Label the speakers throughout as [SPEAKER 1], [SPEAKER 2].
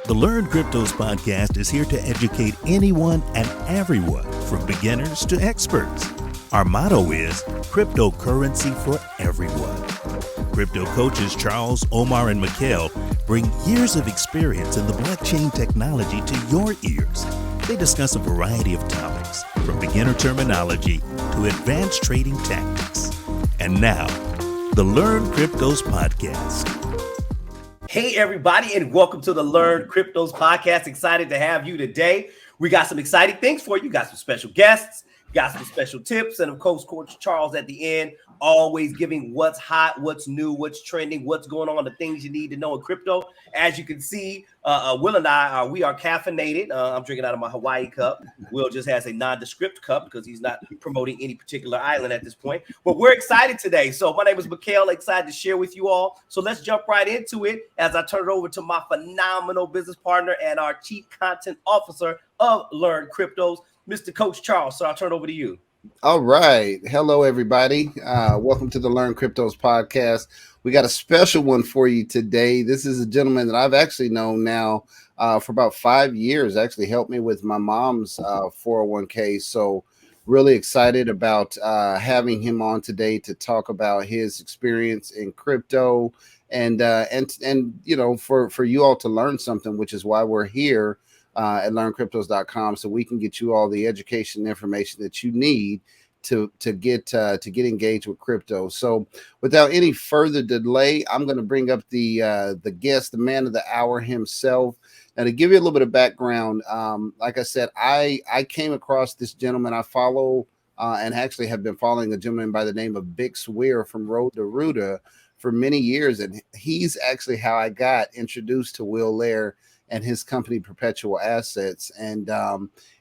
[SPEAKER 1] The LearnCryptos podcast is here to educate anyone and everyone, from beginners to experts. Our motto is cryptocurrency for everyone. Crypto coaches Charles, Omar, and Mikal bring years of experience in the blockchain technology to your ears. They discuss a variety of topics, from beginner terminology to advanced trading tactics. And now, the LearnCryptos podcast.
[SPEAKER 2] Hey, everybody, and welcome to the LearnCryptos podcast. Excited to have you today. We got some exciting things for you. Got some special guests, got some special tips, and of course, Coach Charles at the end, always giving what's hot, what's new, what's trending, what's going on, the things you need to know in crypto. As you can see, Will and I we are caffeinated. I'm drinking out of my Hawaii cup. Will just has a nondescript cup because he's not promoting any particular island at this point. But we're excited today. So my name is Mikal, excited to share with you all. So let's jump right into it as I turn it over to my phenomenal business partner and our chief content officer of LearnCryptos, Mr. Coach Charles. So I'll turn it over to you.
[SPEAKER 3] All right. Hello, everybody. Welcome to the LearnCryptos podcast. We got a special one for you today. This is a gentleman that I've actually known now for about 5 years, actually helped me with my mom's 401k. So really excited about having him on today to talk about his experience in crypto and you know, for you all to learn something, which is why we're here at learncryptos.com, so we can get you all the education and information that you need to get engaged with crypto. So without any further delay, I'm going to bring up the guest, the man of the hour himself. Now, to give you a little bit of background, like I said, I came across this gentleman. I follow and actually have been following a gentleman by the name of Big Swear from Road to Ruta for many years, and he's actually how I got introduced to Will Lehr and his company Perpetual Assets, and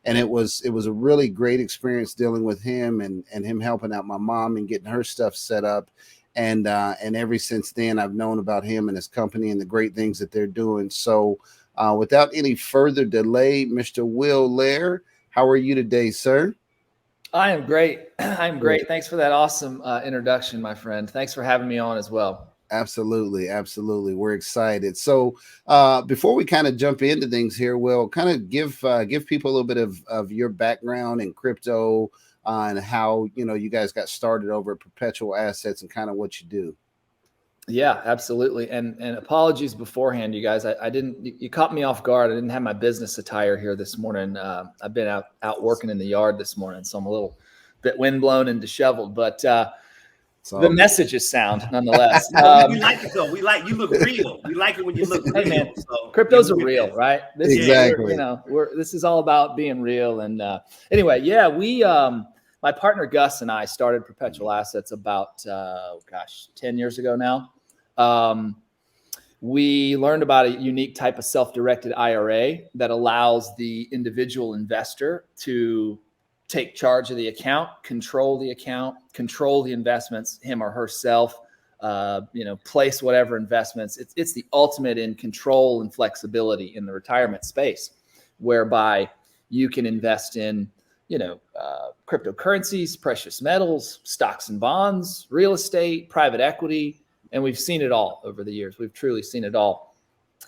[SPEAKER 3] it was a really great experience dealing with him and him helping out my mom and getting her stuff set up, and ever since then I've known about him and his company and the great things that they're doing. So without any further delay, Mr. Will Lehr, how are you today, sir?
[SPEAKER 4] I am great. I'm great. Thanks for that awesome introduction, my friend. Thanks for having me on as well.
[SPEAKER 3] Absolutely. We're excited. So before we kind of jump into things here, Will, kind of give people a little bit of your background in crypto and how, you know, you guys got started over at Perpetual Assets and kind of what you do.
[SPEAKER 4] Yeah, absolutely. And apologies beforehand, you guys. You caught me off guard. I didn't have my business attire here this morning. I've been out working in the yard this morning, so I'm a little bit windblown and disheveled, but the message is sound nonetheless.
[SPEAKER 2] We like it though. We like you look real. We like it when you look real.
[SPEAKER 4] Hey man, so cryptos are real, right?
[SPEAKER 3] Exactly.
[SPEAKER 4] This is all about being real. And anyway, yeah, we my partner Gus and I started Perpetual Assets about 10 years ago now. We learned about a unique type of self-directed IRA that allows the individual investor to take charge of the account, control the investments, him or herself, place whatever investments. It's the ultimate in control and flexibility in the retirement space, whereby you can invest in, cryptocurrencies, precious metals, stocks and bonds, real estate, private equity. And we've seen it all over the years. We've truly seen it all.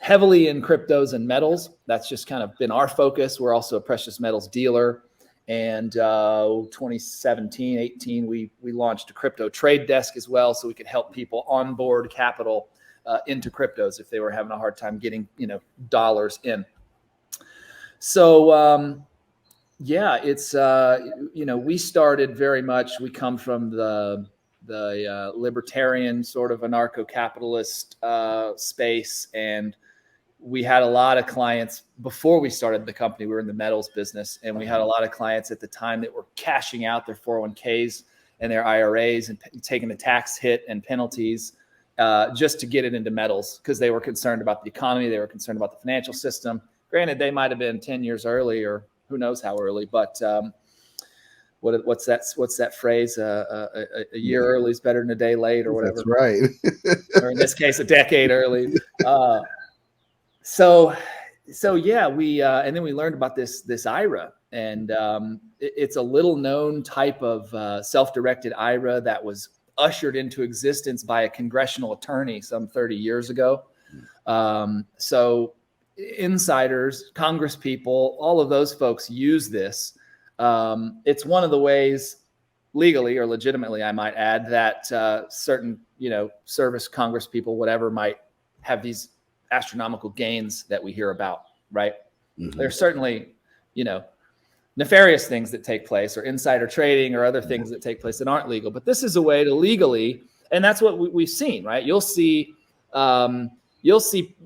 [SPEAKER 4] Heavily in cryptos and metals. That's just kind of been our focus. We're also a precious metals dealer. And 2017, 18, we launched a crypto trade desk as well, so we could help people onboard capital into cryptos if they were having a hard time getting, dollars in. So, it's, we started very much, we come from the libertarian sort of anarcho-capitalist space, and we had a lot of clients before we started the company. We were in the metals business, and we had a lot of clients at the time that were cashing out their 401ks and their IRAs and taking the tax hit and penalties just to get it into metals because they were concerned about the economy. They were concerned about the financial system. Granted, they might have been 10 years early or who knows how early, but what's that phrase? A year early is better than a day late or whatever.
[SPEAKER 3] That's right.
[SPEAKER 4] Or in this case, a decade early. So yeah, we and then we learned about this IRA, and it's a little known type of self-directed IRA that was ushered into existence by a congressional attorney some 30 years ago. So insiders, Congress people, all of those folks use this. It's one of the ways, legally or legitimately, I might add, that certain, service Congress people, whatever, might have these astronomical gains that we hear about, right? Mm-hmm. There's certainly, nefarious things that take place, or insider trading, or other things that take place that aren't legal. But this is a way to legally, and that's what we've seen, right? You'll see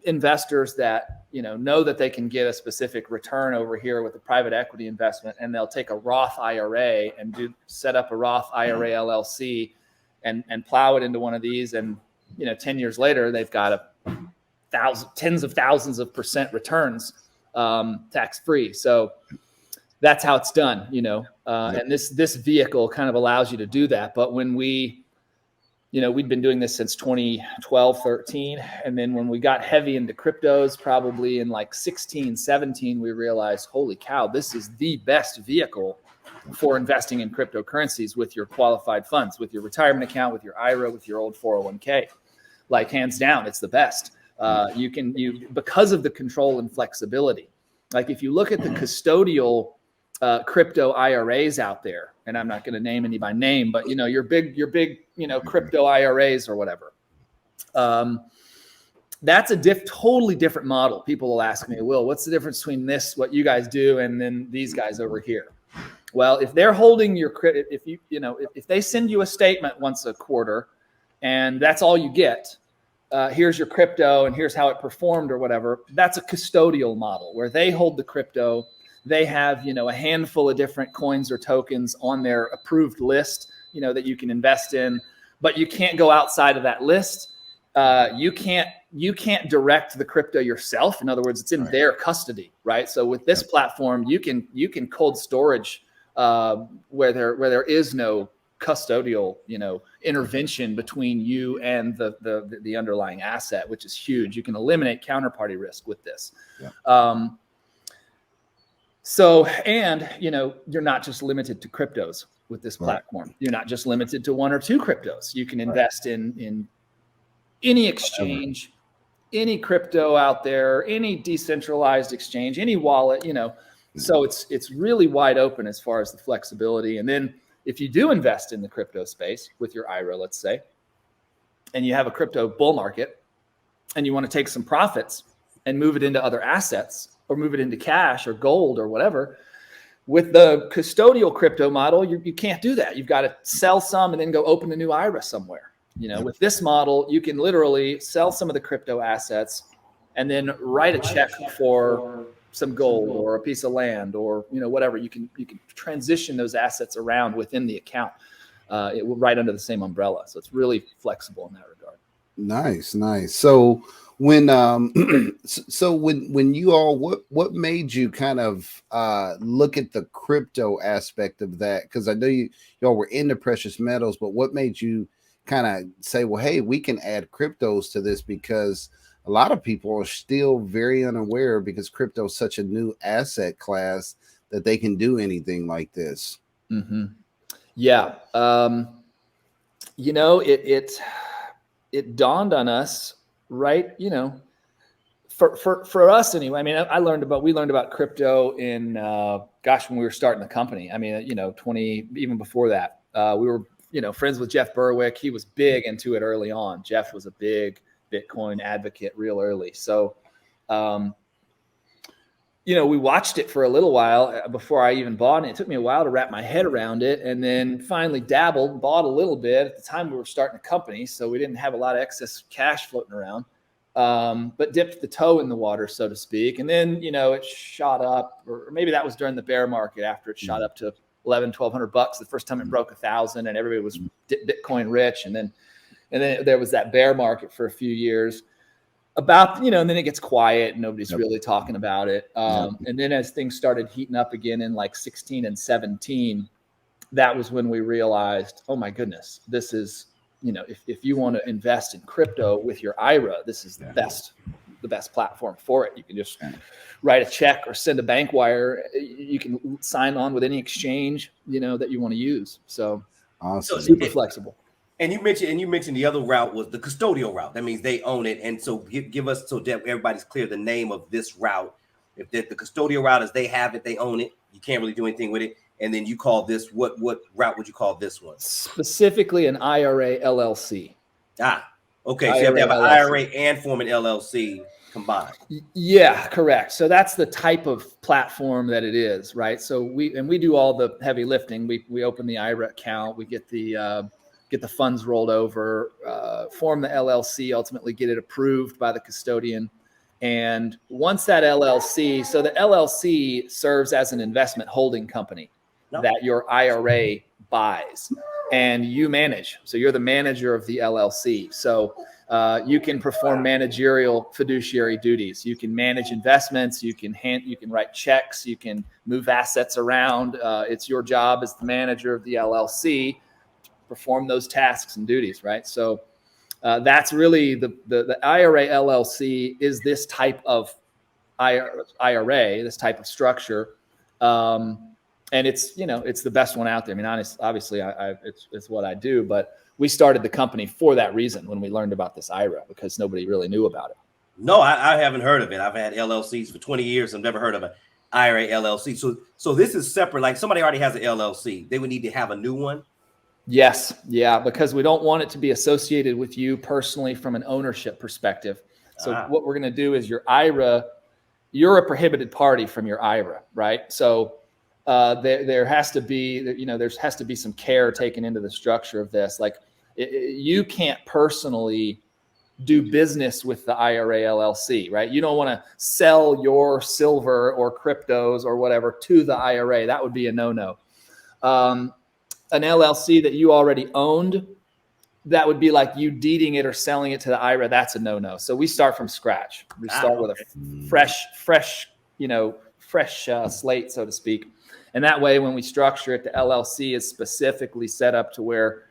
[SPEAKER 4] investors that know that they can get a specific return over here with a private equity investment, and they'll take a Roth IRA and set up a Roth IRA LLC and plow it into one of these, and 10 years later they've got tens of thousands of % returns, tax free. So that's how it's done, and this vehicle kind of allows you to do that. But when we'd been doing this since 2012, 13. And then when we got heavy into cryptos, probably in like 16, 17, we realized, holy cow, this is the best vehicle for investing in cryptocurrencies with your qualified funds, with your retirement account, with your IRA, with your old 401k. Like, hands down, it's the best. Because of the control and flexibility. Like, if you look at the custodial crypto IRAs out there, and I'm not going to name any by name, but your big crypto IRAs or whatever. That's a totally different model. People will ask me, Will, what's the difference between this, what you guys do, and then these guys over here? Well, if they're holding your credit, if they send you a statement once a quarter, and that's all you get, here's your crypto and here's how it performed or whatever, that's a custodial model where they hold the crypto. They have, a handful of different coins or tokens on their approved list, that you can invest in, but you can't go outside of that list. You can't direct the crypto yourself. In other words, it's in their custody, right? So with this platform, you can cold storage where there is no custodial, intervention between you and the underlying asset, which is huge. You can eliminate counterparty risk with this. Yeah. So, and, you're not just limited to cryptos with this platform. Right. You're not just limited to one or two cryptos. You can invest in any exchange, any crypto out there, any decentralized exchange, any wallet, So it's really wide open as far as the flexibility. And then if you do invest in the crypto space with your IRA, let's say, and you have a crypto bull market and you want to take some profits and move it into other assets, or move it into cash or gold or whatever. With the custodial crypto model, you can't do that. You've got to sell some and then go open a new IRA somewhere. With this model, you can literally sell some of the crypto assets and then write a check for some gold or a piece of land or whatever. You can transition those assets around within the account. It will right under the same umbrella. So it's really flexible in that regard.
[SPEAKER 3] Nice. So when when you all, what made you kind of look at the crypto aspect of that? Because I know y'all were into precious metals, but what made you kind of say, well, hey, we can add cryptos to this? Because a lot of people are still very unaware, because crypto is such a new asset class, that they can do anything like this.
[SPEAKER 4] Mm-hmm. Yeah. It dawned on us, right? For us anyway. I mean, we learned about crypto in, when we were starting the company. I mean, even before that, we were, friends with Jeff Berwick. He was big into it early on. Jeff was a big Bitcoin advocate real early. So, we watched it for a little while before I even bought it. It took me a while to wrap my head around it, and then finally dabbled, bought a little bit. At the time we were starting a company, so we didn't have a lot of excess cash floating around, but dipped the toe in the water, so to speak. And then, it shot up, or maybe that was during the bear market after it shot up to $1,100 the first time it broke 1,000 and everybody was Bitcoin rich. And then there was that bear market for a few years. And then it gets quiet and nobody's really talking about it. And then as things started heating up again in like 16 and 17, that was when we realized, oh my goodness, this is, if you want to invest in crypto with your IRA, this is the best platform for it. You can just write a check or send a bank wire. You can sign on with any exchange, that you want to use. So
[SPEAKER 3] awesome.
[SPEAKER 4] Super flexible.
[SPEAKER 2] And you mentioned the other route was the custodial route. That means they own it. And so give us, so that everybody's clear, the name of this route. If the custodial route is they have it, they own it. You can't really do anything with it. And then you call this, what route would you call this one?
[SPEAKER 4] Specifically an IRA LLC.
[SPEAKER 2] Okay. So you have to have an IRA and form an LLC combined.
[SPEAKER 4] Yeah, correct. So that's the type of platform that it is, right? So we do all the heavy lifting. We open the IRA account, we get the funds rolled over, form the LLC, ultimately get it approved by the custodian. And once that LLC, so the LLC serves as an investment holding company that your IRA buys and you manage. So you're the manager of the LLC. So you can perform managerial fiduciary duties. You can manage investments. You can write checks. You can move assets around. It's your job as the manager of the LLC to perform those tasks and duties, right? So that's really the IRA LLC is this type of IRA, this type of structure. And it's the best one out there. I mean, obviously, it's what I do, but we started the company for that reason when we learned about this IRA, because nobody really knew about it.
[SPEAKER 2] No, I haven't heard of it. I've had LLCs for 20 years. I've never heard of an IRA LLC. So this is separate. Like somebody already has an LLC, they would need to have a new one.
[SPEAKER 4] Yes. Yeah. Because we don't want it to be associated with you personally from an ownership perspective. So what we're going to do is your IRA, you're a prohibited party from your IRA, right? So there has to be, there has to be some care taken into the structure of this. Like you can't personally do business with the IRA LLC, right? You don't want to sell your silver or cryptos or whatever to the IRA. That would be a no-no. An LLC that you already owned, that would be like you deeding it or selling it to the IRA. That's a no-no. So we start from scratch. We start with a fresh slate, so to speak. And that way, when we structure it, the LLC is specifically set up to where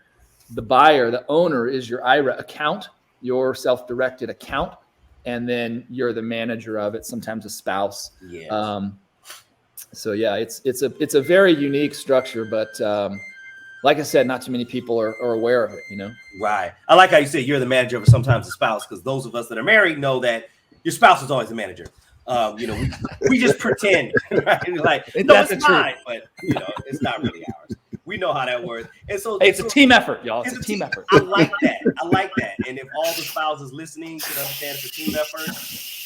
[SPEAKER 4] the buyer, the owner, is your IRA account, your self-directed account, and then you're the manager of it, sometimes a spouse.
[SPEAKER 2] Yes.
[SPEAKER 4] So yeah, it's a very unique structure, but like I said, not too many people are aware of it,
[SPEAKER 2] Right. I like how you say you're the manager of sometimes a spouse, because those of us that are married know that your spouse is always the manager. We just pretend, right? Like, no, it's mine, but it's not really ours. We know how that works. And so
[SPEAKER 4] it's a team effort, y'all. It's a team effort.
[SPEAKER 2] I like that. And if all the spouses listening can understand it's a team effort,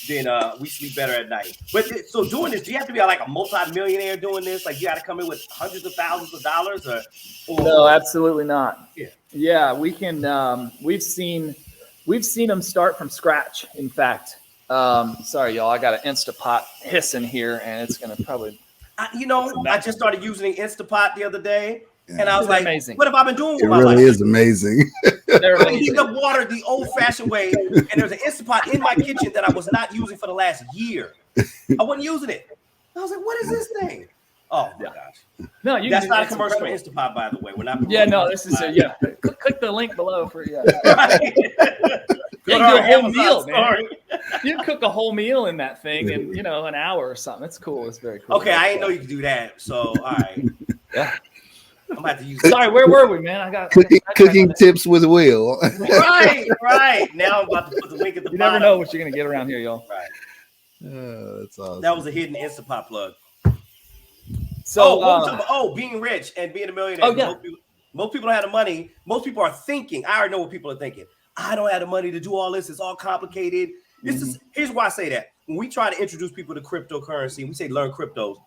[SPEAKER 2] then we sleep better at night. But so doing this, do you have to be like a multi-millionaire doing this? Like you got to come in with hundreds of thousands of dollars, or
[SPEAKER 4] no, absolutely not.
[SPEAKER 2] Yeah,
[SPEAKER 4] we can. We've seen them start from scratch. In fact, sorry, y'all, I got an Instapot hissing here, and it's gonna probably.
[SPEAKER 2] I just started using Instapot the other day. Yeah. And I was like, amazing. What have I been doing with
[SPEAKER 3] my
[SPEAKER 2] life?
[SPEAKER 3] It really is amazing.
[SPEAKER 2] I heat up water the old-fashioned way, and there's an Instapot in my kitchen that I was not using for the last year. I wasn't using it. I was like, what is this thing? Oh, my gosh.
[SPEAKER 4] No,
[SPEAKER 2] that's not a commercial for Instapot, by the way. We're not.
[SPEAKER 4] Yeah, no, this is click the link below for right. You can do a whole meal, man. You can cook a whole meal in that thing in an hour or something. It's cool. It's very cool.
[SPEAKER 2] Okay, I didn't know you could do that. So all right.
[SPEAKER 4] Yeah.
[SPEAKER 2] I'm about to use.
[SPEAKER 4] Sorry, where were we, man? I got
[SPEAKER 3] cooking tips with Will.
[SPEAKER 2] Right. Now I'm about to put the link at the bottom.
[SPEAKER 4] You never know what you're gonna get around here, y'all.
[SPEAKER 2] Right.
[SPEAKER 3] That's awesome.
[SPEAKER 2] That was a hidden Instapot plug.
[SPEAKER 4] So,
[SPEAKER 2] being rich and being a millionaire.
[SPEAKER 4] Oh, yeah.
[SPEAKER 2] Most people don't have the money. Most people are thinking. I already know what people are thinking. I don't have the money to do all this. It's all complicated. Here's why I say that. When we try to introduce people to cryptocurrency, we say learn cryptos.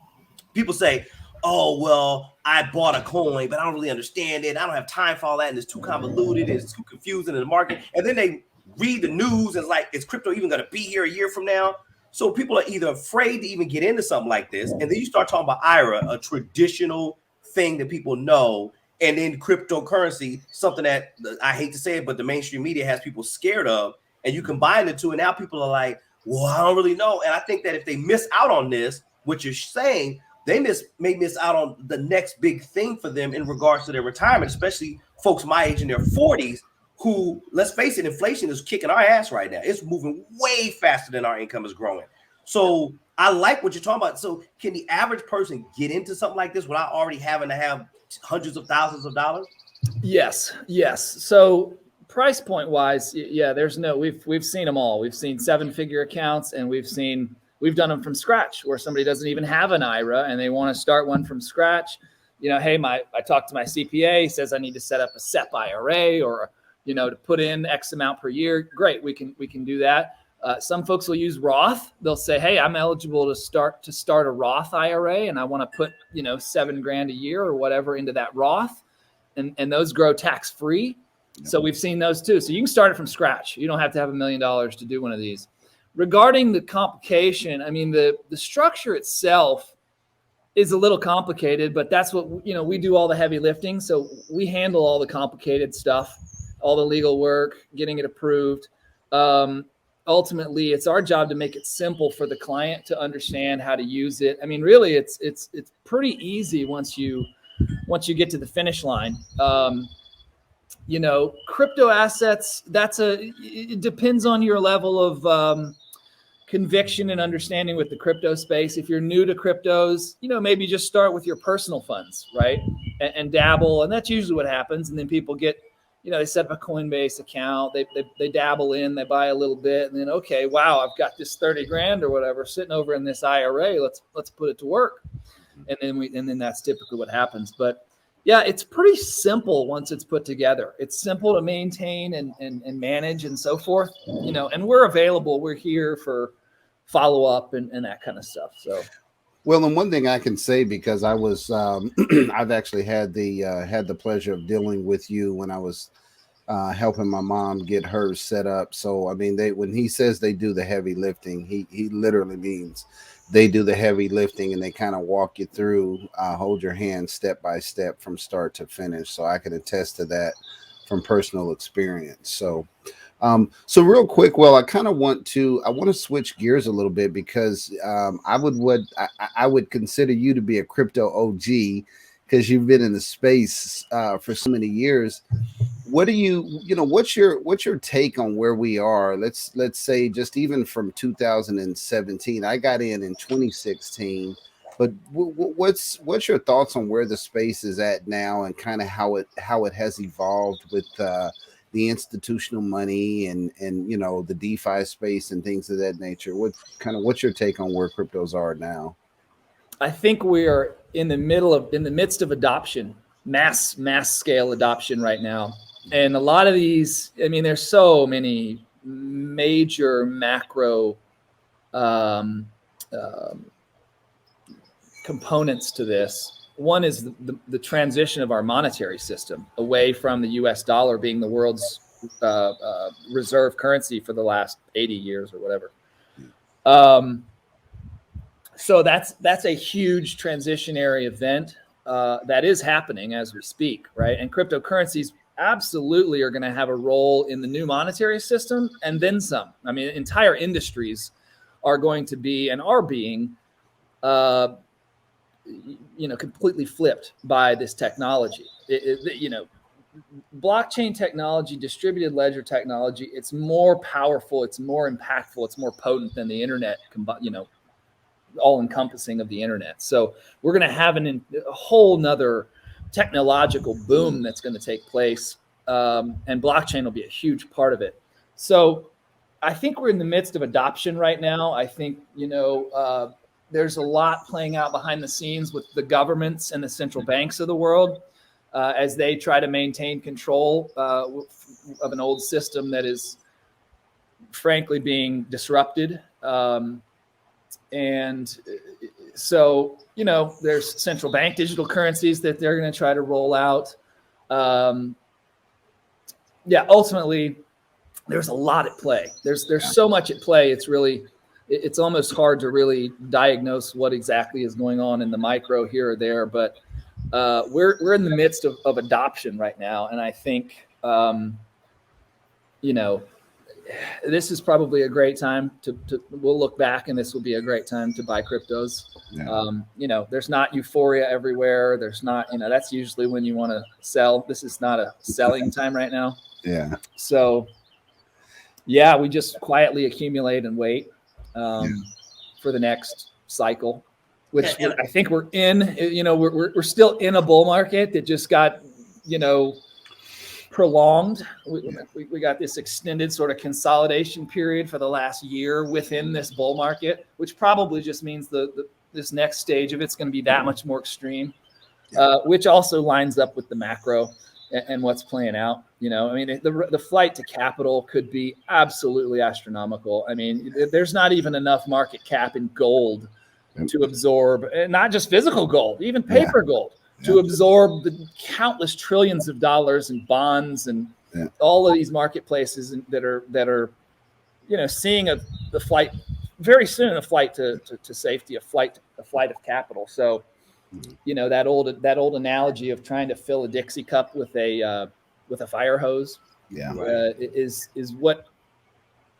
[SPEAKER 2] People say, oh, well, I bought a coin, but I don't really understand it. I don't have time for all that, and it's too convoluted. It's too confusing in the market. And then they read the news, and it's like, is crypto even going to be here a year from now? So people are either afraid to even get into something like this, and then you start talking about IRA, a traditional thing that people know, and then cryptocurrency, something that I hate to say it, but the mainstream media has people scared of, and you combine the two, and now people are like, well, I don't really know. And I think that if they miss out on this, what you're saying, they may miss out on the next big thing for them in regards to their retirement, especially folks my age in their 40s who, let's face it, inflation is kicking our ass right now. It's moving way faster than our income is growing. So I like what you're talking about. So can the average person get into something like this without already having to have hundreds of thousands of dollars?
[SPEAKER 4] Yes. So price point wise, yeah, we've seen them all. We've seen 7-figure accounts, and we've done them from scratch where somebody doesn't even have an IRA and they want to start one from scratch. Hey, I talked to my CPA, he says I need to set up a SEP IRA or, to put in X amount per year. Great. We can do that. Some folks will use Roth. They'll say, hey, I'm eligible to start a Roth IRA and I want to put, $7,000 a year or whatever into that Roth. And those grow tax free. So we've seen those too. So you can start it from scratch. You don't have to have $1 million to do one of these. Regarding the complication, I mean, the structure itself is a little complicated, but that's what, we do all the heavy lifting. So we handle all the complicated stuff, all the legal work, getting it approved. Ultimately, it's our job to make it simple for the client to understand how to use it. I mean, really, it's pretty easy once you get to the finish line. Crypto assets, it depends on your level of conviction and understanding with the crypto space. If you're new to cryptos, maybe just start with your personal funds, right? And dabble. And that's usually what happens. And then people get, they set up a Coinbase account, they dabble in, they buy a little bit, and then, okay, wow, I've got this $30,000 or whatever sitting over in this IRA. Let's put it to work. And then that's typically what happens. But yeah, it's pretty simple once it's put together. It's simple to maintain and manage and so forth, and we're available. We're here for follow-up and that kind of stuff. So.
[SPEAKER 3] Well, and one thing I can say, because I was, I've actually had the pleasure of dealing with you when I was helping my mom get hers set up. So, I mean, when he says they do the heavy lifting, he literally means they do the heavy lifting, and they kind of walk you through, hold your hand step by step from start to finish. So I can attest to that from personal experience. So, real quick, well, I want to switch gears a little bit, because I would consider you to be a crypto OG, because you've been in the space for so many years. What do what's your take on where we are? Let's say just even from 2017. I got in 2016, but what's your thoughts on where the space is at now, and kind of how it has evolved with the institutional money and the DeFi space and things of that nature? What's your take on where cryptos are now?
[SPEAKER 4] I think we are in the midst of adoption, mass scale adoption right now. And a lot of these, I mean, there's so many major macro components to this. One is the transition of our monetary system away from the US dollar being the world's reserve currency for the last 80 years or whatever. So that's a huge transitionary event that is happening as we speak, right? And cryptocurrencies absolutely are going to have a role in the new monetary system, and then some. I mean, entire industries are going to be and are being completely flipped by this technology. Blockchain technology, distributed ledger technology, it's more powerful, it's more impactful, it's more potent than the internet, all encompassing of the internet. So we're going to have a whole nother technological boom that's going to take place. And blockchain will be a huge part of it. So I think we're in the midst of adoption right now. I think, there's a lot playing out behind the scenes with the governments and the central banks of the world as they try to maintain control of an old system that is frankly being disrupted. And so, there's central bank digital currencies that they're going to try to roll out. Ultimately, there's a lot at play. There's so much at play. It's almost hard to really diagnose what exactly is going on in the micro here or there. But we're in the midst of adoption right now, and I think this is probably a great time to we'll look back, and this will be a great time to buy cryptos. Yeah. There's not euphoria everywhere. There's not, that's usually when you want to sell. This is not a selling time right now.
[SPEAKER 3] Yeah.
[SPEAKER 4] So yeah, we just quietly accumulate and wait for the next cycle, which I think we're in. We're still in a bull market that just got, prolonged. We got this extended sort of consolidation period for the last year within this bull market, which probably just means this next stage of it's going to be that much more extreme, which also lines up with the macro and what's playing out. You know, I mean, the flight to capital could be absolutely astronomical. I mean, there's not even enough market cap in gold to absorb, not just physical gold, even paper gold, to absorb the countless trillions of dollars in bonds and all of these marketplaces that are, you know, seeing the flight very soon, a flight to safety, a flight of capital. So, you know, that old analogy of trying to fill a Dixie cup with a fire hose, is what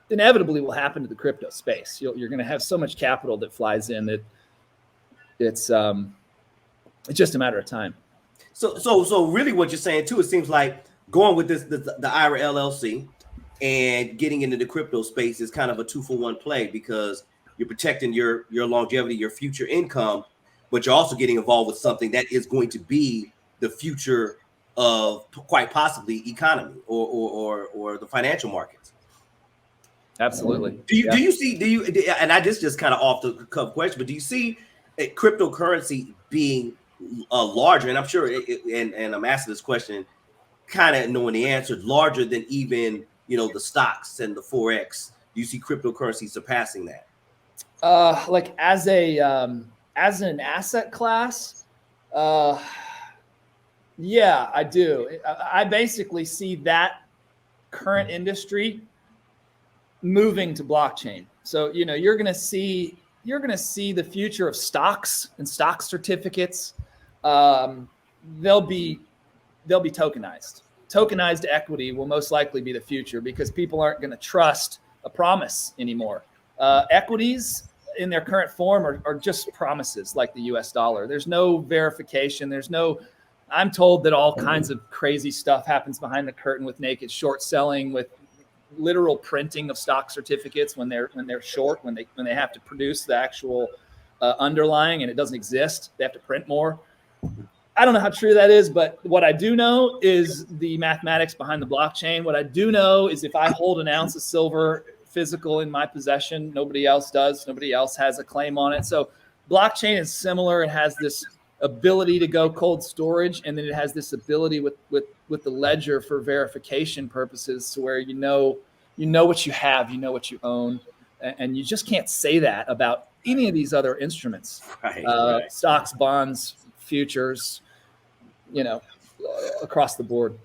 [SPEAKER 4] inevitably will happen to the crypto space. You're going to have so much capital that flies in that it's just a matter of time.
[SPEAKER 2] So really what you're saying too, it seems like going with the IRA LLC and getting into the crypto space is kind of a 2-for-1 play, because you're protecting your longevity, your future income, but you're also getting involved with something that is going to be the future of quite possibly economy or the financial markets.
[SPEAKER 4] Absolutely.
[SPEAKER 2] Do you see, and I just kind of off the cuff question, but do you see a cryptocurrency being larger? And I'm sure, and I'm asking this question kind of knowing the answer, larger than even, you know, the stocks and the Forex. Do you see cryptocurrency surpassing that?
[SPEAKER 4] Like as an asset class, yeah, I do. I basically see that current industry moving to blockchain. So, you know, you're going to see the future of stocks and stock certificates. They'll be tokenized. Tokenized equity will most likely be the future, because people aren't going to trust a promise anymore. Equities in their current form are just promises, like the US dollar. There's no verification. I'm told that all kinds of crazy stuff happens behind the curtain with naked short selling, with literal printing of stock certificates when they're short, when they have to produce the actual underlying and it doesn't exist. They have to print more. I don't know how true that is, but what I do know is the mathematics behind the blockchain. What I do know is if I hold an ounce of silver physical in my possession, nobody else does. Nobody else has a claim on it. So blockchain is similar. It has this ability to go cold storage, and then it has this ability with the ledger for verification purposes, to where you know what you have, you know what you own, and you just can't say that about any of these other instruments. Right. Stocks, bonds, futures, you know, across the board.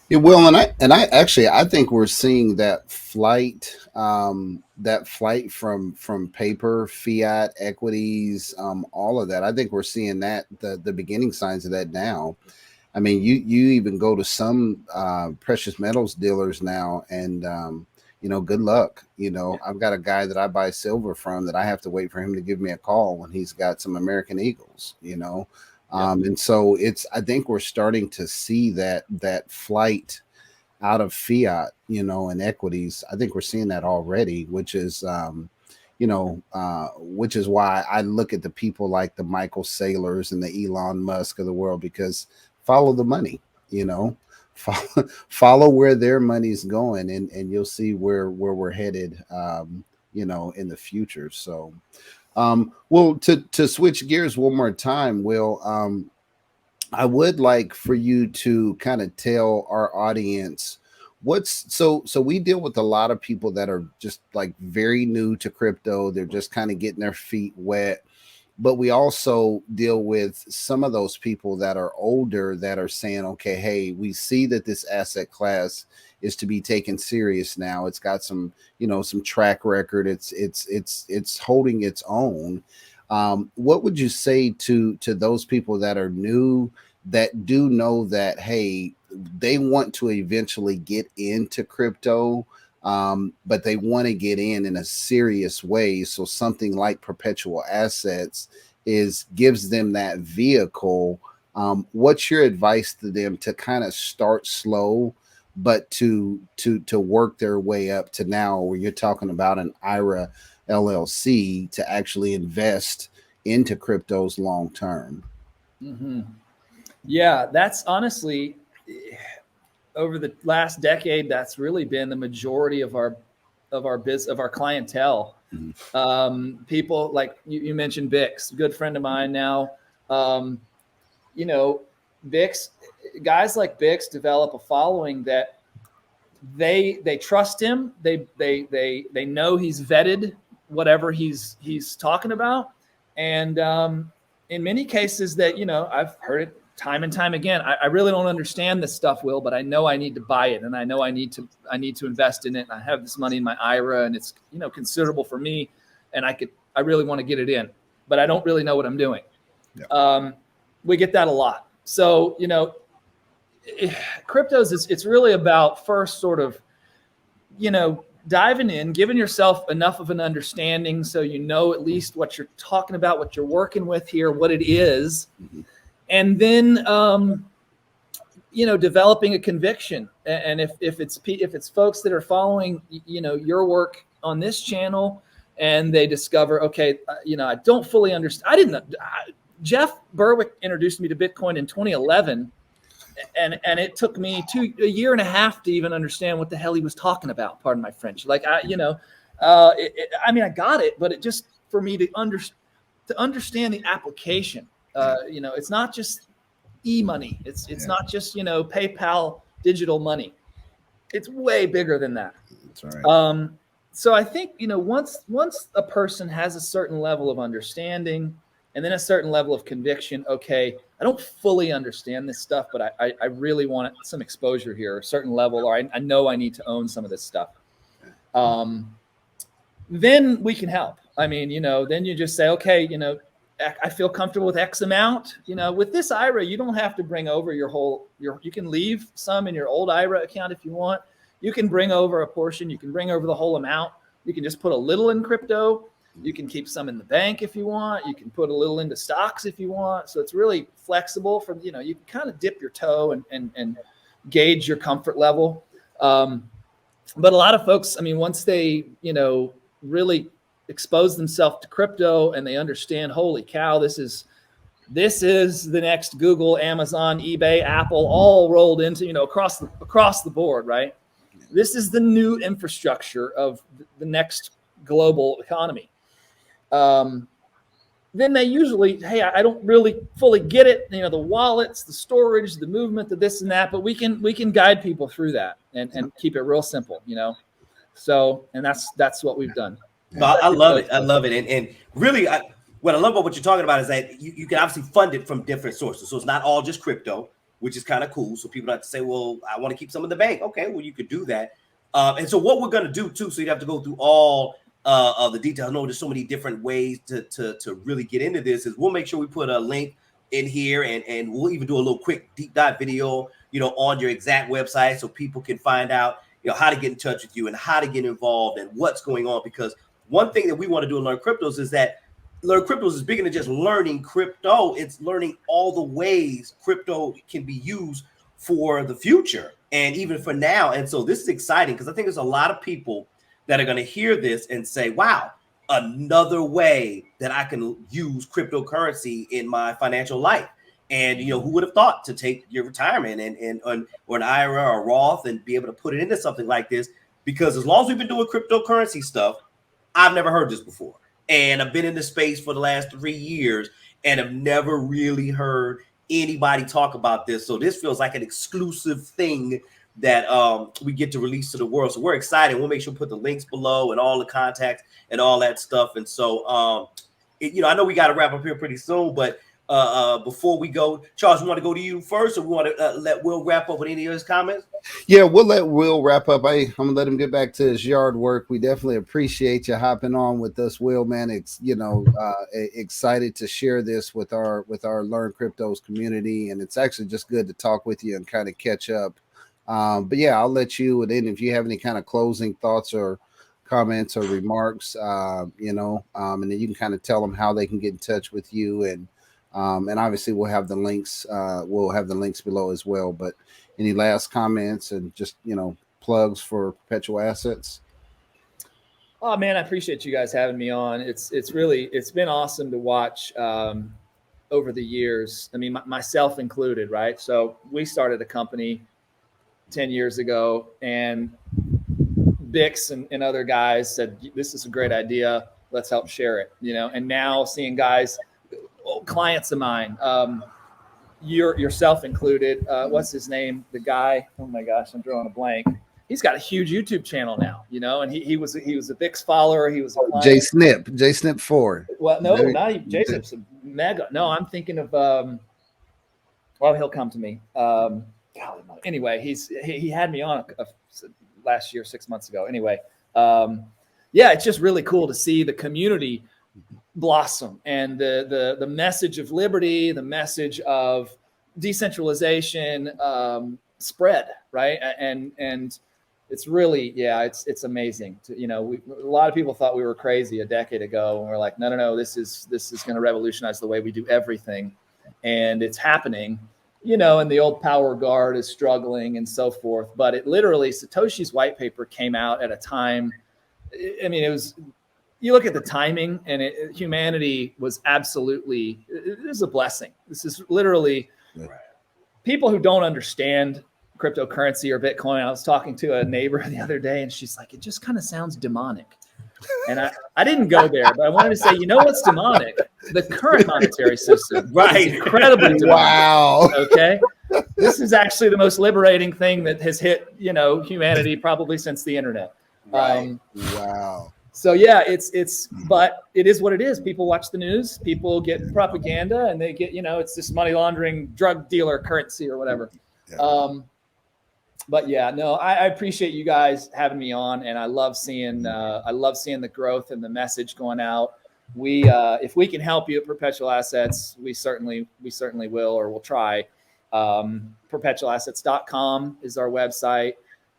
[SPEAKER 3] It will, and I think we're seeing that flight from paper, fiat, equities, all of that. I think we're seeing that the beginning signs of that now. I mean, you even go to some precious metals dealers now, and you know, good luck. You know, I've got a guy that I buy silver from that I have to wait for him to give me a call when he's got some American Eagles. You know. And so I think we're starting to see that flight out of fiat, you know, and equities. I think we're seeing that already, which is why I look at the people like the Michael Saylors and the Elon Musk of the world, because follow the money, you know, follow where their money's going, and you'll see where we're headed, you know, in the future. So, well, to switch gears one more time, Will, I would like for you to kind of tell our audience so we deal with a lot of people that are just like very new to crypto. They're just kind of getting their feet wet. But we also deal with some of those people that are older that are saying, okay, hey, we see that this asset class is to be taken serious now. It's got some, you know, some track record. It's holding its own. What would you say to those people that are new, that do know that, hey, they want to eventually get into crypto, but they want to get in a serious way? So something like Perpetual Assets gives them that vehicle. What's your advice to them to kind of start slow, but to work their way up to now where you're talking about an IRA LLC to actually invest into cryptos long term?
[SPEAKER 4] Mm-hmm. Yeah, that's honestly over the last decade, that's really been the majority of our clientele. People like you mentioned Bix, good friend of mine now. Bix, guys like Bix develop a following that they trust him. They know he's vetted whatever he's talking about, and in many cases that I've heard it time and time again. I really don't understand this stuff, Will, but I know I need to buy it, and I know I need to invest in it. And I have this money in my IRA, and it's considerable for me, and I really want to get it in, but I don't really know what I'm doing. Yeah. We get that a lot. So cryptos it's really about first sort of diving in, giving yourself enough of an understanding so at least what you're talking about, what you're working with here, what it is. And then, developing a conviction. And if it's folks that are following, your work on this channel, and they discover, okay, I don't fully understand. Jeff Berwick introduced me to Bitcoin in 2011, and it took me a year and a half to even understand what the hell he was talking about. Pardon my French. Like I got it, but it just for me to understand the application. It's not just e-money. It's not just, PayPal digital money. It's way bigger than that.
[SPEAKER 3] That's right.
[SPEAKER 4] So I think, once a person has a certain level of understanding and then a certain level of conviction, okay, I don't fully understand this stuff, but I really want some exposure here, a certain level, or I know I need to own some of this stuff. Then we can help. I mean, then you just say, okay, I feel comfortable with X amount. With this IRA, you don't have to bring over you can leave some in your old IRA account if you want. You can bring over a portion. You can bring over the whole amount. You can just put a little in crypto. You can keep some in the bank if you want. You can put a little into stocks if you want. So it's really flexible from, you can kind of dip your toe and gauge your comfort level. But a lot of folks, once they, really expose themselves to crypto and they understand, holy cow, this is the next Google, Amazon, eBay, Apple, all rolled into, across the board, right? This is the new infrastructure of the next global economy. Then they usually, hey, I don't really fully get it. The wallets, the storage, the movement, the this and that, but we can guide people through that and keep it real simple, So, and that's what we've done.
[SPEAKER 2] I love it. I love it. And really, what I love about what you're talking about is that you can obviously fund it from different sources. So it's not all just crypto, which is kind of cool. So people don't have to say, well, I want to keep some in the bank. Okay, well, you could do that. And so what we're going to do too, so you have to go through all of the details. I know there's so many different ways to really get into this. Is we'll make sure we put a link in here, and we'll even do a little quick deep dive video, on your exact website, so people can find out, how to get in touch with you and how to get involved and what's going on. Because one thing that we want to do in LearnCryptos is that LearnCryptos is bigger than just learning crypto. It's learning all the ways crypto can be used for the future and even for now. And so this is exciting because I think there's a lot of people that are going to hear this and say, wow, another way that I can use cryptocurrency in my financial life. And, who would have thought to take your retirement or an IRA or a Roth and be able to put it into something like this? Because as long as we've been doing cryptocurrency stuff, I've never heard this before. And I've been in this space for the last 3 years and have never really heard anybody talk about this. So this feels like an exclusive thing that we get to release to the world. So we're excited. We'll make sure we put the links below and all the contacts and all that stuff. And so, I know we got to wrap up here pretty soon, but before we go, Charles, we want to go to you first, or we want to let Will wrap up with any of his comments?
[SPEAKER 3] Yeah, we'll let Will wrap up. I'm gonna let him get back to his yard work. We definitely appreciate you hopping on with us, Will, man. It's excited to share this with our LearnCryptos community, and it's actually just good to talk with you and kind of catch up. But yeah, I'll let you, and then if you have any kind of closing thoughts or comments or remarks, and then you can kind of tell them how they can get in touch with you, and obviously we'll have the links. We'll have the links below as well. But any last comments and just plugs for Perpetual Assets?
[SPEAKER 4] Oh man, I appreciate you guys having me on. It's been awesome to watch over the years. I mean, myself included, right? So we started a company 10 years ago, and Bix and other guys said, this is a great idea. Let's help share it, and now seeing guys, clients of mine, yourself included, what's his name? The guy, oh my gosh, I'm drawing a blank. He's got a huge YouTube channel now, and he was a Bix follower. He was a client.
[SPEAKER 3] J Snip 4.
[SPEAKER 4] Well, no, not even J Snip's a mega. No, I'm thinking of, well, he'll come to me. Anyway, he had me on last year, 6 months ago. Anyway, it's just really cool to see the community blossom and the message of liberty, the message of decentralization spread, right? And it's really, it's amazing. A lot of people thought we were crazy a decade ago, and we're like, no, this is going to revolutionize the way we do everything, and it's happening. And the old power guard is struggling and so forth. But it literally, Satoshi's white paper came out at a time. I mean, it was, you look at the timing, and humanity was absolutely, it is a blessing. This is literally people who don't understand cryptocurrency or Bitcoin. I was talking to a neighbor the other day, and she's like, it just kind of sounds demonic. And I didn't go there, but I wanted to say, what's demonic? The current monetary system.
[SPEAKER 2] Right.
[SPEAKER 4] Is incredibly demonic.
[SPEAKER 3] Wow.
[SPEAKER 4] Okay. This is actually the most liberating thing that has hit, humanity probably since the internet.
[SPEAKER 3] Right. Wow.
[SPEAKER 4] So but it is what it is. People watch the news, people get propaganda, and they get, it's this money laundering drug dealer currency or whatever. Yeah. But I appreciate you guys having me on, and I love seeing the growth and the message going out. We, if we can help you at Perpetual Assets, we certainly will, or we'll try. Perpetualassets.com is our website.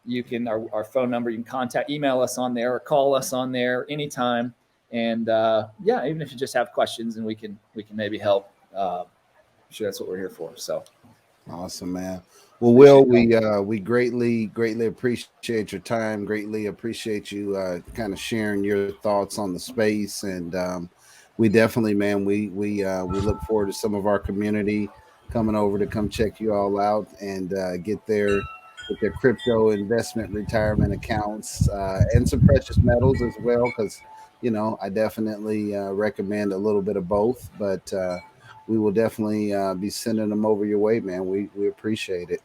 [SPEAKER 4] You can, our phone number, you can email us on there or call us on there anytime. And even if you just have questions, and we can maybe help. I'm sure that's what we're here for. So
[SPEAKER 3] awesome, man. Well, Will, we greatly appreciate your time. Greatly appreciate you kind of sharing your thoughts on the space, and we definitely, man, we look forward to some of our community coming over to come check you all out and get their crypto investment retirement accounts and some precious metals as well, because I definitely recommend a little bit of both, but we will definitely be sending them over your way, man. We appreciate it.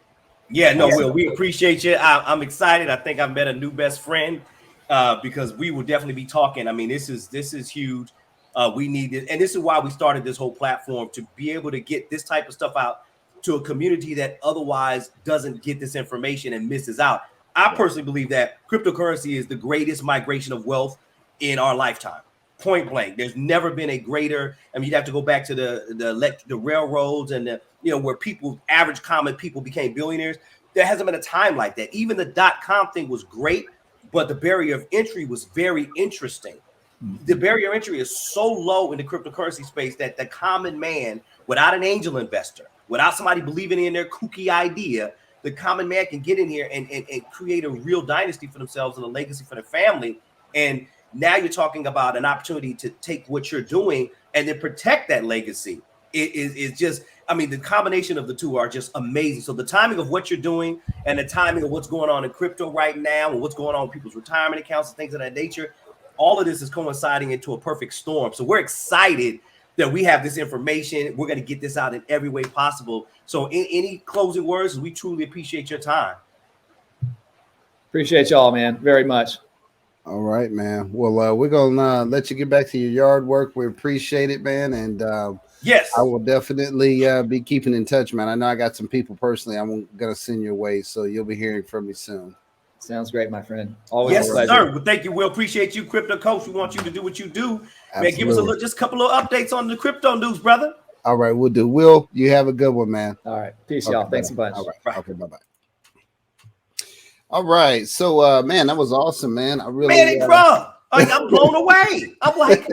[SPEAKER 2] Yeah, no, Will, we appreciate you. I'm excited. I think I've met a new best friend because we will definitely be talking. I mean, this is huge. We need it. And this is why we started this whole platform, to be able to get this type of stuff out to a community that otherwise doesn't get this information and misses out. I personally believe that cryptocurrency is the greatest migration of wealth in our lifetime. Point blank. There's never been a greater. I mean, you'd have to go back to the railroads and where average common people became billionaires. There hasn't been a time like that. Even the .com thing was great, but the barrier of entry was very interesting. The barrier of entry is so low in the cryptocurrency space that the common man, without an angel investor, without somebody believing in their kooky idea, the common man can get in here and create a real dynasty for themselves and a legacy for their family. And now you're talking about an opportunity to take what you're doing and then protect that legacy. It is just, I mean, the combination of the two are just amazing. So the timing of what you're doing and the timing of what's going on in crypto right now and what's going on with people's retirement accounts and things of that nature, all of this is coinciding into a perfect storm. So we're excited that we have this information. We're going to get this out in every way possible. So any closing words? We truly appreciate your time.
[SPEAKER 4] Appreciate y'all, man, very much.
[SPEAKER 3] All right, man. Well, we're going to let you get back to your yard work. We appreciate it, man. And yes, I will definitely be keeping in touch, man. I know I got some people personally I'm going to send your way, so you'll be hearing from me soon.
[SPEAKER 4] Sounds great, my friend. Always
[SPEAKER 2] yes,
[SPEAKER 4] a pleasure.
[SPEAKER 2] Sir. Well, thank you. We'll appreciate you, Crypto Coach. We want you to do what you do. Absolutely. Man, give us just a couple of updates on the crypto news, brother.
[SPEAKER 3] All right, we'll do. Will, you have a good one, man.
[SPEAKER 4] All right. Peace, y'all. Thanks a bunch.
[SPEAKER 3] All right. Okay, bye-bye. All right. So, man, that was awesome, man. I really,
[SPEAKER 2] bro, I'm blown away. I'm like,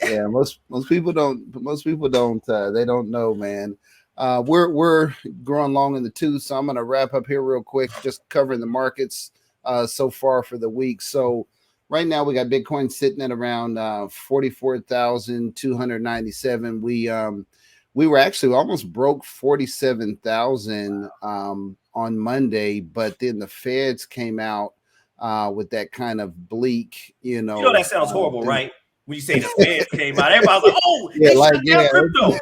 [SPEAKER 3] yeah, most people don't, they don't know, man. We're growing long in the tooth, so I'm going to wrap up here real quick, just covering the markets so far for the week. So right now we got Bitcoin sitting at around 44,297. we were actually almost broke 47,000 on Monday, but then the Feds came out with that kind of bleak,
[SPEAKER 2] You know that sounds horrible, right? When you say the Feds came out, everybody's like, "Oh,
[SPEAKER 3] yeah,
[SPEAKER 2] they
[SPEAKER 3] like
[SPEAKER 2] shut down crypto."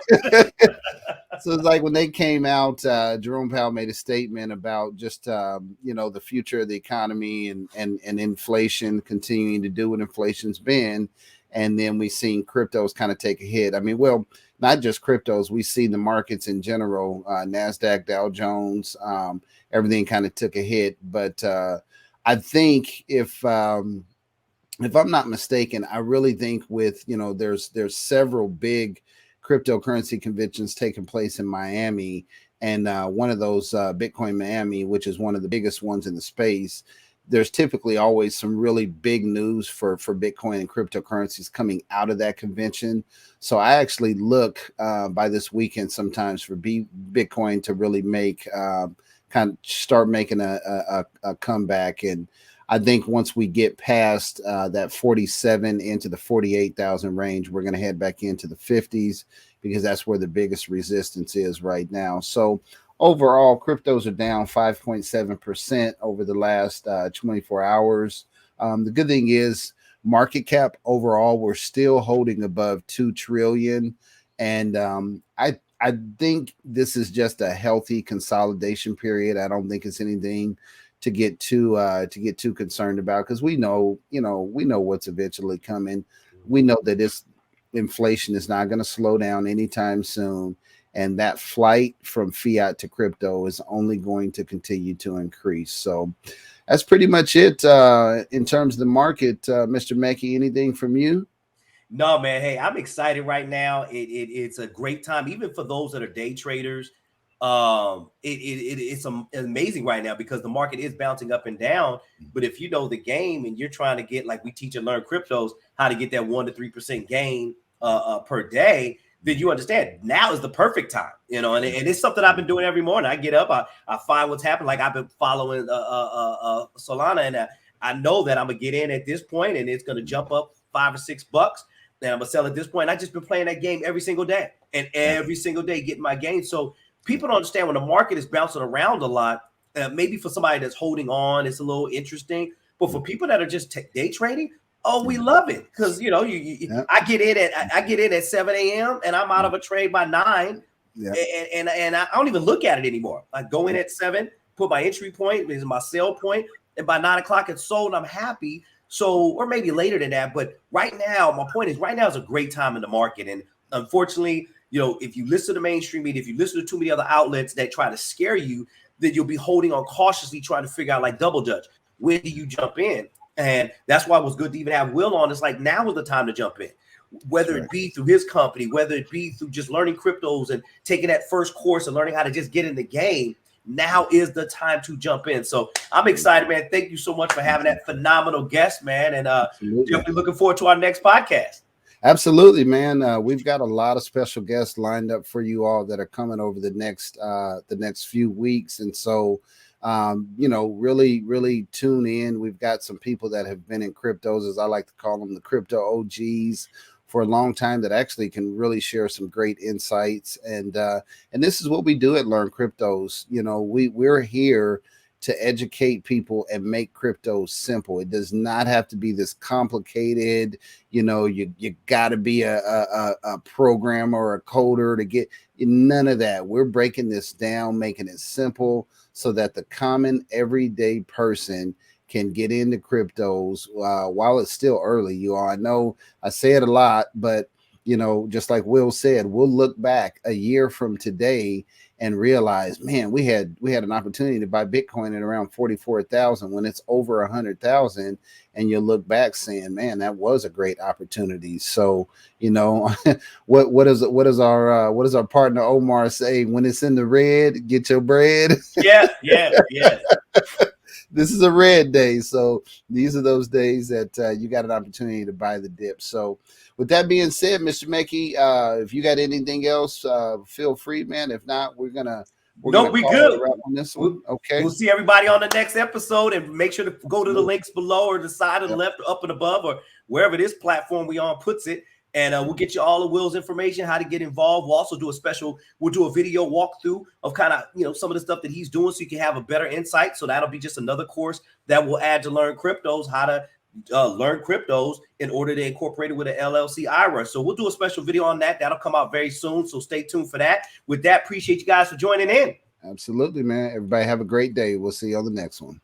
[SPEAKER 3] So it's like when they came out, Jerome Powell made a statement about just the future of the economy and inflation continuing to do what inflation's been, and then we've seen cryptos kind of take a hit. I mean, well, not just cryptos, we've seen the markets in general, NASDAQ, Dow Jones, everything kind of took a hit. But I think if I'm not mistaken, I really think with there's several big cryptocurrency conventions taking place in Miami, and one of those Bitcoin Miami, which is one of the biggest ones in the space. There's typically always some really big news for Bitcoin and cryptocurrencies coming out of that convention. So I actually look by this weekend sometimes for Bitcoin to really make kind of start making a comeback. And I think once we get past that 47 into the 48,000 range, we're going to head back into the 50s because that's where the biggest resistance is right now. So overall, cryptos are down 5.7% over the last 24 hours. The good thing is market cap overall, we're still holding above 2 trillion. And I think this is just a healthy consolidation period. I don't think it's anything to get too concerned about, because we know what's eventually coming. We know that this inflation is not going to slow down anytime soon, and that flight from fiat to crypto is only going to continue to increase. So that's pretty much it in terms of the market. Mr. Mackey, anything from you?
[SPEAKER 2] No, man. Hey, I'm excited right now. It's a great time, even for those that are day traders. It's amazing right now because the market is bouncing up and down. But if you know the game and you're trying to get, like we teach and learn cryptos, how to get that 1 to 3% gain per day, then you understand now is the perfect time, and it's something I've been doing every morning. I get up, I find what's happening. Like I've been following Solana, and I know that I'm gonna get in at this point and it's gonna jump up $5 or $6. Then I'm gonna sell at this point. I just been playing that game every single day and every single day getting my gain. So people don't understand when the market is bouncing around a lot. Maybe for somebody that's holding on, it's a little interesting. But for people that are just day trading, we love it because I get in at 7 a.m. and I'm out of a trade by 9, and I don't even look at it anymore. I go in at 7, put my entry point, is my sell point, and by 9 o'clock it's sold. And I'm happy. So, or maybe later than that, but right now, my point is right now is a great time in the market, and unfortunately, if you listen to mainstream media, if you listen to too many other outlets that try to scare you, then you'll be holding on cautiously, trying to figure out, like Double Dutch, when do you jump in? And that's why it was good to even have Will on. It's like now is the time to jump in, whether it be through his company, whether it be through just learning cryptos and taking that first course and learning how to just get in the game. Now is the time to jump in. So I'm excited, man. Thank you so much for having that phenomenal guest, man. And definitely looking forward to our next podcast.
[SPEAKER 3] Absolutely, man. We've got a lot of special guests lined up for you all that are coming over the next few weeks. And so, really, really tune in. We've got some people that have been in cryptos, as I like to call them, the crypto OGs, for a long time, that actually can really share some great insights. And this is what we do at LearnCryptos. We're here to educate people and make crypto simple. It does not have to be this complicated. You got to be a programmer or a coder to get none of that. We're breaking this down, making it simple so that the common everyday person can get into cryptos while it's still early. I know I say it a lot, but just like Will said, we'll look back a year from today and realize, man, we had an opportunity to buy Bitcoin at around 44,000 when it's over 100,000, and you look back saying, man, that was a great opportunity. So what does our partner Omar say? When it's in the red, get your bread.
[SPEAKER 2] Yeah.
[SPEAKER 3] This is a red day. So these are those days that you got an opportunity to buy the dip. So with that being said, Mr. Mackey, if you got anything else, feel free, man. If not, we're gonna
[SPEAKER 2] we good
[SPEAKER 3] on this one. Okay.
[SPEAKER 2] We'll see everybody on the next episode, and make sure to go to the links below or the side of the left, up and above, or wherever this platform we on puts it. And we'll get you all of Will's information, how to get involved. We'll also do a video walkthrough of kind of, some of the stuff that he's doing so you can have a better insight. So that'll be just another course that we'll add to Learn Cryptos, how to learn cryptos in order to incorporate it with an LLC IRA. So we'll do a special video on that. That'll come out very soon. So stay tuned for that. With that, appreciate you guys for joining in.
[SPEAKER 3] Absolutely, man. Everybody have a great day. We'll see you on the next one.